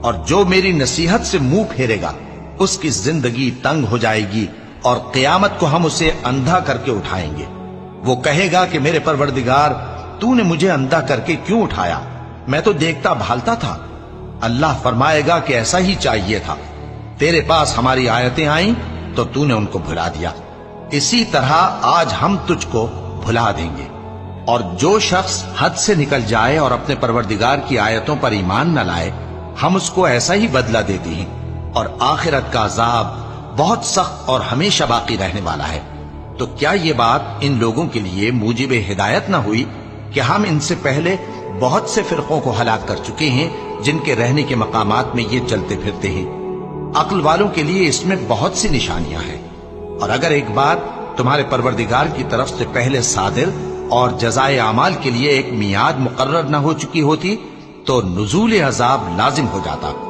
اور جو میری نصیحت سے منہ پھیرے گا اس کی زندگی تنگ ہو جائے گی اور قیامت کو ہم اسے اندھا کر کے اٹھائیں گے۔ وہ کہے گا کہ میرے پروردگار تو نے مجھے اندھا کر کے کیوں اٹھایا؟ میں تو دیکھتا بھالتا تھا۔ اللہ فرمائے گا کہ ایسا ہی چاہیے تھا، تیرے پاس ہماری آیتیں آئیں تو تو نے ان کو بھلا دیا، اسی طرح آج ہم تجھ کو بھلا دیں گے۔ اور جو شخص حد سے نکل جائے اور اپنے پروردگار کی آیتوں پر ایمان نہ لائے، ہم اس کو ایسا ہی بدلہ دیتے ہیں، اور آخرت کا عذاب بہت سخت اور ہمیشہ باقی رہنے والا ہے۔ تو کیا یہ بات ان لوگوں کے لیے موجب ہدایت نہ ہوئی کہ ہم ان سے پہلے بہت سے فرقوں کو ہلاک کر چکے ہیں جن کے رہنے کے مقامات میں یہ چلتے پھرتے ہیں؟ عقل والوں کے لیے اس میں بہت سی نشانیاں ہیں۔ اور اگر ایک بات تمہارے پروردگار کی طرف سے پہلے صادر اور جزائے اعمال کے لیے ایک میعاد مقرر نہ ہو چکی ہوتی تو نزول عذاب لازم ہو جاتا۔